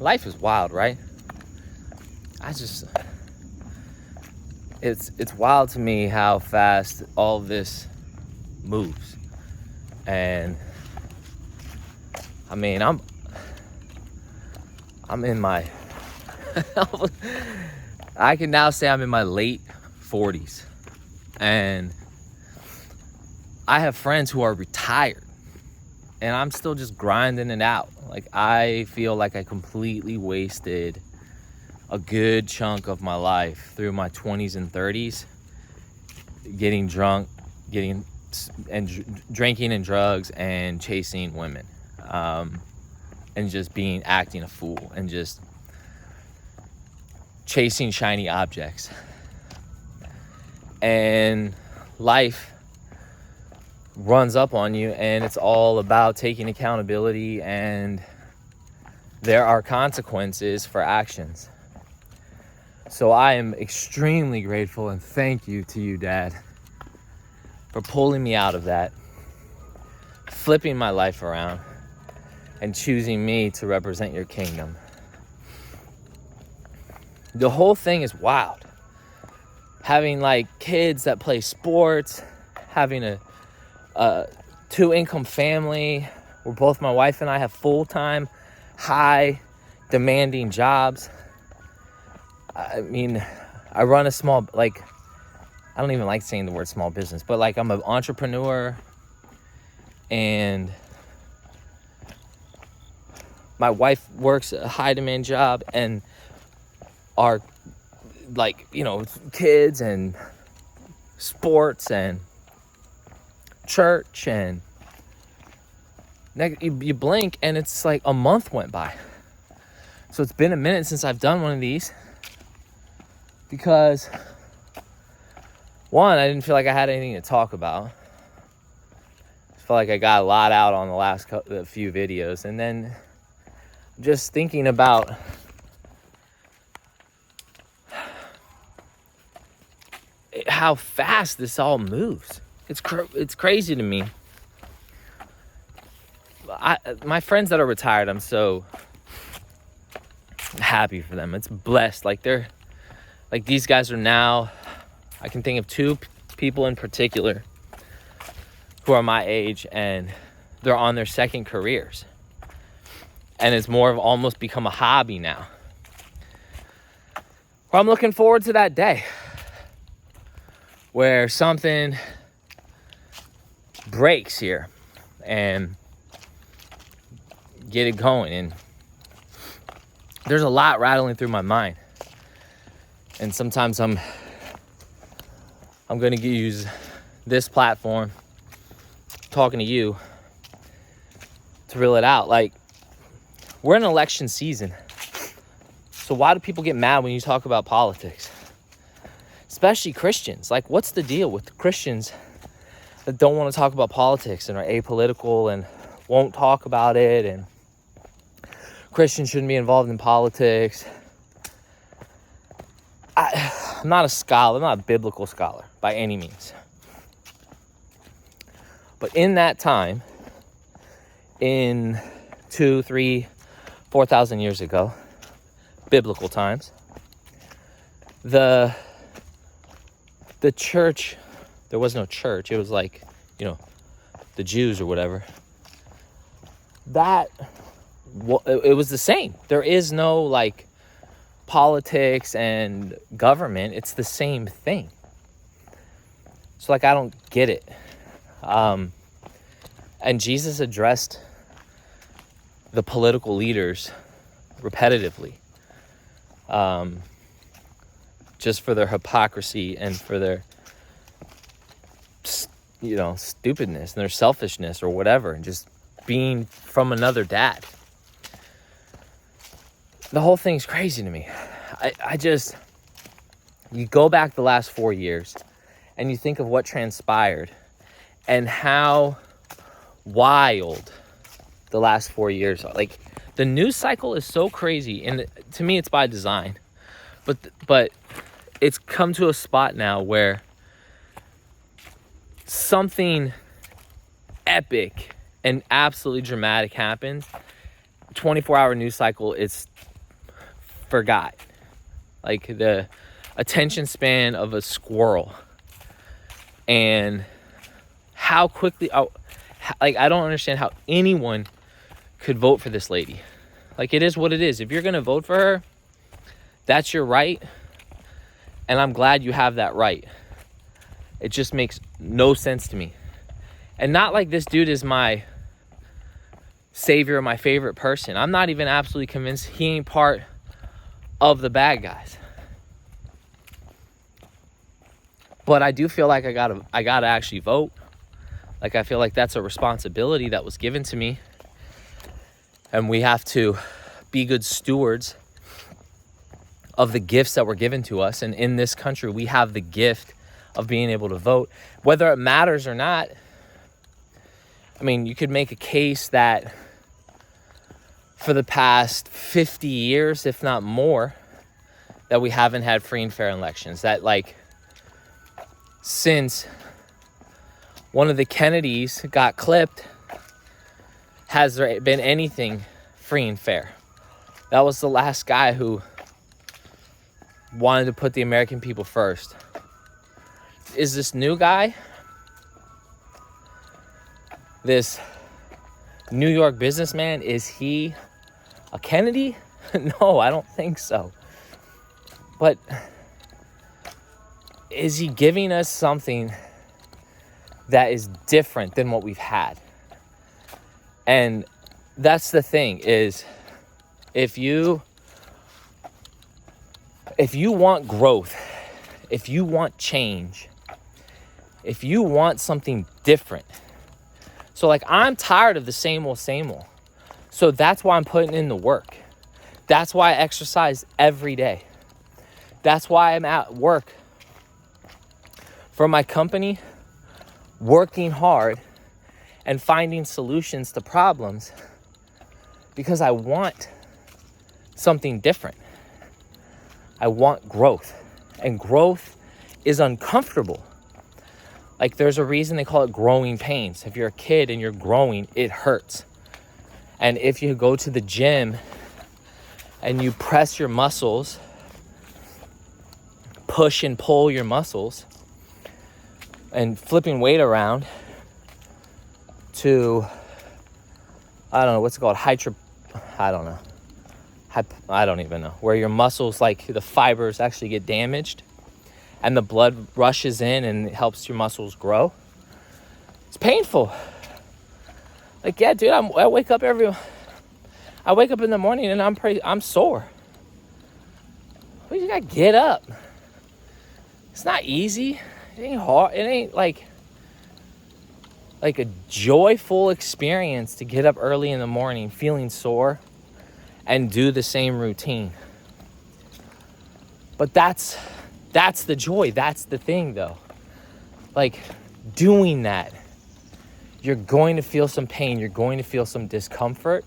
life is wild, right? It's wild to me how fast all of this moves. And I mean, I'm in my I can now say I'm in my late 40s, and I have friends who are retired, and I'm still just grinding it out. Like, I feel like I completely wasted a good chunk of my life through my 20s and 30s getting drunk, drinking and drugs and chasing women, and just acting a fool and just chasing shiny objects. And life runs up on you, and it's all about taking accountability, and there are consequences for actions. So I am extremely grateful, and thank you to you, Dad, for pulling me out of that, flipping my life around, and choosing me to represent your kingdom. The whole thing is wild. Having like kids that play sports, having a 2-income family where both my wife and I have full-time, high demanding jobs. I mean, I run a small, I don't even like saying the word small business, but I'm an entrepreneur, and my wife works a high demand job, and our kids and sports and church, and you blink and it's like a month went by. So it's been a minute since I've done one of these, because one, I didn't feel like I had anything to talk about. I felt like I got a lot out on the last few videos, and then just thinking about how fast this all moves. It's crazy to me. My friends that are retired, I'm so happy for them. It's blessed. These guys are now, I can think of 2 people in particular who are my age, and they're on their second careers, and it's more of almost become a hobby now. Well, I'm looking forward to that day where something breaks here and get it going. And there's a lot rattling through my mind, and sometimes I'm going to use this platform, talking to you, to reel it out. We're in election season, so why do people get mad when you talk about politics? Especially Christians. What's the deal with Christians that don't want to talk about politics and are apolitical and won't talk about it, and Christians shouldn't be involved in politics? I'm not a scholar. I'm not a biblical scholar by any means. But in that time, in 2, 3, 4,000 years ago, biblical times, the church, there was no church. It was the Jews or whatever. It was the same. There is no politics and government. It's the same thing. So I don't get it. And Jesus addressed the political leaders repetitively, just for their hypocrisy and for their stupidness and their selfishness or whatever, and just being from another dad. The whole thing's crazy to me. You go back the last 4 years and you think of what transpired and how wild the last 4 years are. The news cycle is so crazy, and to me it's by design, but it's come to a spot now where something epic and absolutely dramatic happens. 24-hour news cycle, it's forgot. Like the attention span of a squirrel. And how quickly, like, I don't understand how anyone could vote for this lady. Like, it is what it is. If you're going to vote for her, that's your right. And I'm glad you have that right. It just makes no sense to me. And not like this dude is my savior or my favorite person. I'm not even absolutely convinced he ain't part of the bad guys. But I do feel like I gotta actually vote. Like, I feel like that's a responsibility that was given to me. And we have to be good stewards of the gifts that were given to us. And in this country, we have the gift of being able to vote. Whether it matters or not, I mean, you could make a case that for the past 50 years, if not more, that we haven't had free and fair elections. That, like, since one of the Kennedys got clipped, has there been anything free and fair? That was the last guy who wanted to put the American people first. Is this new guy, this New York businessman, is he a Kennedy? No, I don't think so. But is he giving us something that is different than what we've had? And that's the thing, is if you want growth, if you want change, if you want something different. So, like, I'm tired of the same old. So that's why I'm putting in the work. That's why I exercise every day. That's why I'm at work for my company, working hard and finding solutions to problems, because I want something different. I want growth, and growth is uncomfortable. Like, there's a reason they call it growing pains. If you're a kid and you're growing, it hurts. And if you go to the gym and you press your muscles, push and pull your muscles, and flipping weight around to, I don't know, what's it called? I don't even know. Where your muscles, like the fibers actually get damaged and the blood rushes in and it helps your muscles grow. It's painful. Like, yeah, dude, I wake up in the morning and I'm sore. Well, you gotta get up. It's not easy. It ain't hard. It ain't like a joyful experience to get up early in the morning feeling sore and do the same routine. But that's the joy. That's the thing, though. Like, doing that, you're going to feel some pain. You're going to feel some discomfort.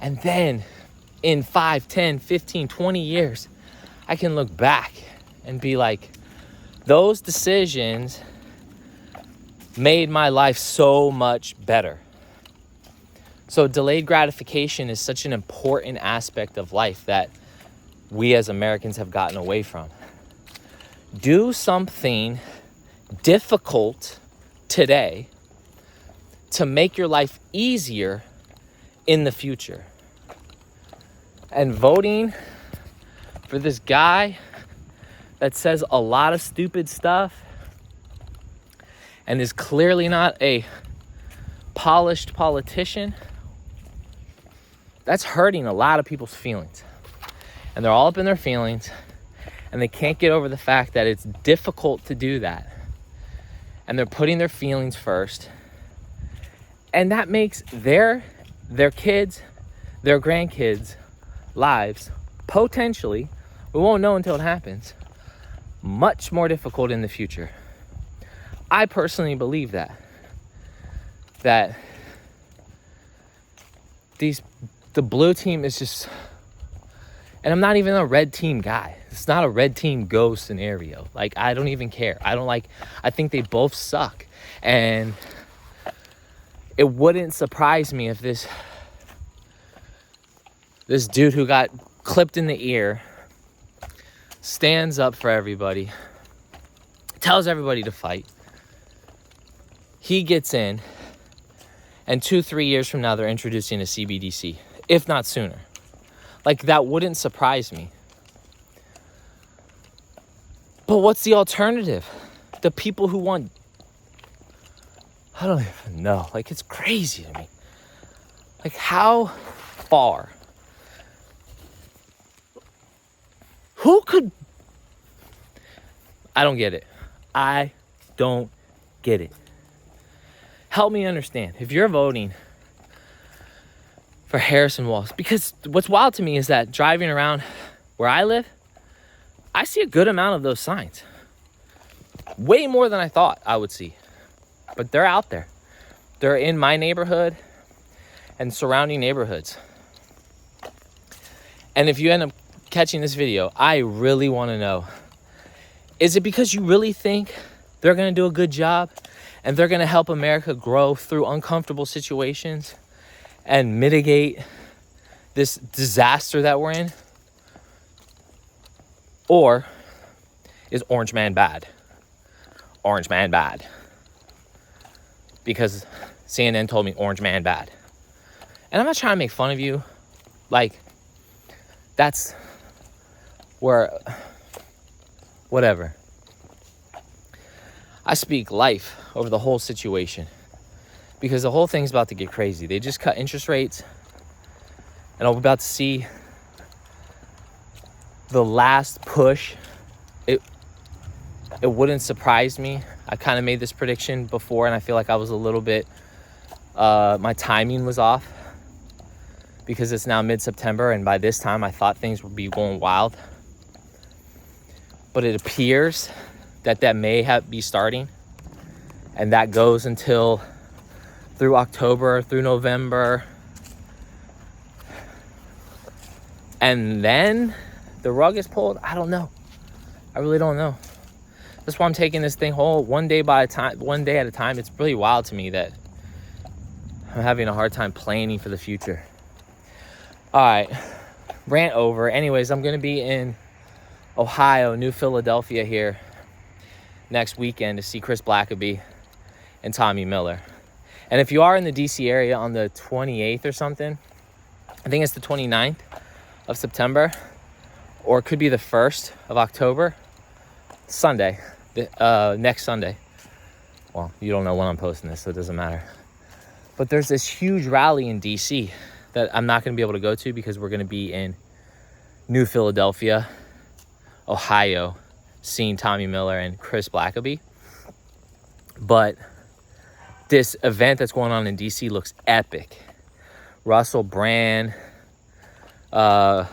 And then in 5, 10, 15, 20 years, I can look back and be like, those decisions made my life so much better. So delayed gratification is such an important aspect of life that we as Americans have gotten away from. Do something difficult today to make your life easier in the future. And voting for this guy that says a lot of stupid stuff and is clearly not a polished politician, that's hurting a lot of people's feelings. And they're all up in their feelings, and they can't get over the fact that it's difficult to do that. And they're putting their feelings first. And that makes their kids, their grandkids' lives, potentially, we won't know until it happens, much more difficult in the future. I personally believe that the blue team is just, and I'm not even a red team guy. It's not a red team go scenario. Like, I don't even care. I think they both suck. And it wouldn't surprise me if this dude who got clipped in the ear, stands up for everybody, tells everybody to fight. He gets in, and 2-3 years from now, they're introducing a CBDC, if not sooner. Like, that wouldn't surprise me. But what's the alternative? The people who want, I don't even know. Like, it's crazy to me. Like, how far? Who could? I don't get it. I don't get it. Help me understand. If you're voting for Harrison Walls, because what's wild to me is that driving around where I live, I see a good amount of those signs. Way more than I thought I would see. But they're out there. They're in my neighborhood and surrounding neighborhoods. And if you end up catching this video, I really want to know, is it because you really think they're going to do a good job and they're going to help America grow through uncomfortable situations and mitigate this disaster that we're in? Or is Orange Man bad? Orange Man bad. Because CNN told me Orange Man bad. And I'm not trying to make fun of you. Like, that's where, whatever. I speak life over the whole situation. Because the whole thing's about to get crazy. They just cut interest rates. And I'm about to see the last push. It wouldn't surprise me. I kind of made this prediction before, and I feel like I was a little bit, my timing was off. Because it's now mid-September, and by this time I thought things would be going wild. But it appears that may be starting. And that goes until through October, through November. And then the rug is pulled. I don't know. I really don't know. That's why I'm taking this thing whole one day at a time. It's really wild to me that I'm having a hard time planning for the future. All right, rant over. Anyways, I'm going to be in Ohio, New Philadelphia here next weekend to see Chris Blackaby and Tommy Miller. And if you are in the DC area on the 28th or something, I think it's the 29th of September, or it could be the 1st of October, Sunday, next Sunday. Well, you don't know when I'm posting this, so it doesn't matter. But there's this huge rally in DC that I'm not going to be able to go to because we're going to be in New Philadelphia, Ohio, seeing Tommy Miller and Chris Blackaby. But this event that's going on in DC looks epic. Russell Brand, Malone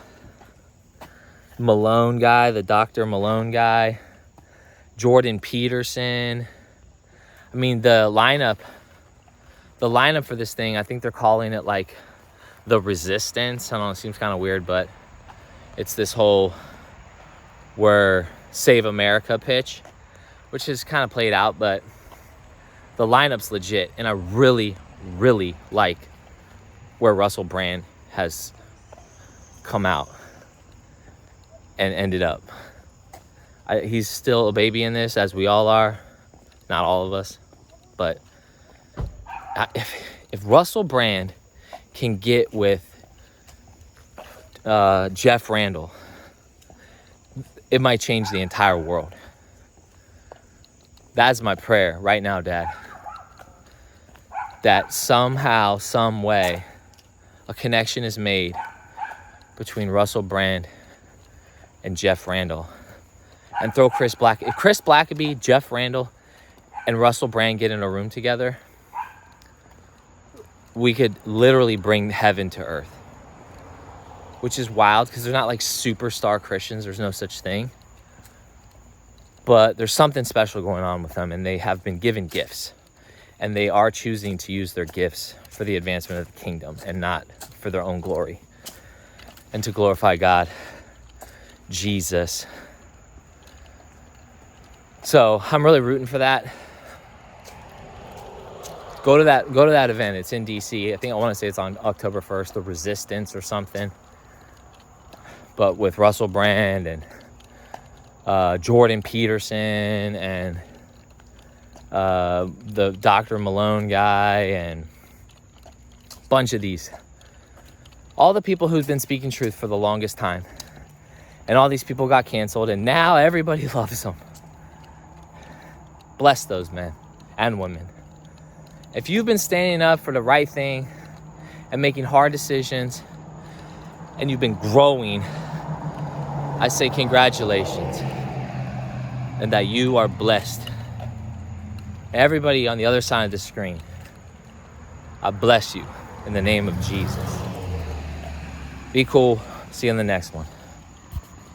guy, the Dr. Malone guy, Jordan Peterson. I mean, the lineup for this thing, I think they're calling it like the Resistance. I don't know, it seems kind of weird, but it's this whole we're Save America pitch, which is kind of played out, but the lineup's legit. And I really, really like where Russell Brand has come out and ended up. He's still a baby in this, as we all are. Not all of us, but if Russell Brand can get with Jeff Randall, it might change the entire world. That's my prayer right now, Dad. That somehow, some way, a connection is made between Russell Brand and Jeff Randall. And throw Chris Black. If Chris Blackaby, Jeff Randall, and Russell Brand get in a room together, we could literally bring heaven to earth. Which is wild because they're not like superstar Christians. There's no such thing. But there's something special going on with them, and they have been given gifts. And they are choosing to use their gifts for the advancement of the kingdom and not for their own glory. And to glorify God, Jesus. So I'm really rooting for that. Go to that event. It's in DC. I want to say it's on October 1st, the Resistance or something. but with Russell Brand and Jordan Peterson and the Dr. Malone guy and a bunch of these. All the people who've been speaking truth for the longest time. And all these people got canceled, and now everybody loves them. Bless those men and women. If you've been standing up for the right thing and making hard decisions, and you've been growing, I say congratulations, and that you are blessed. Everybody on the other side of the screen, I bless you in the name of Jesus. Be cool. See you in the next one.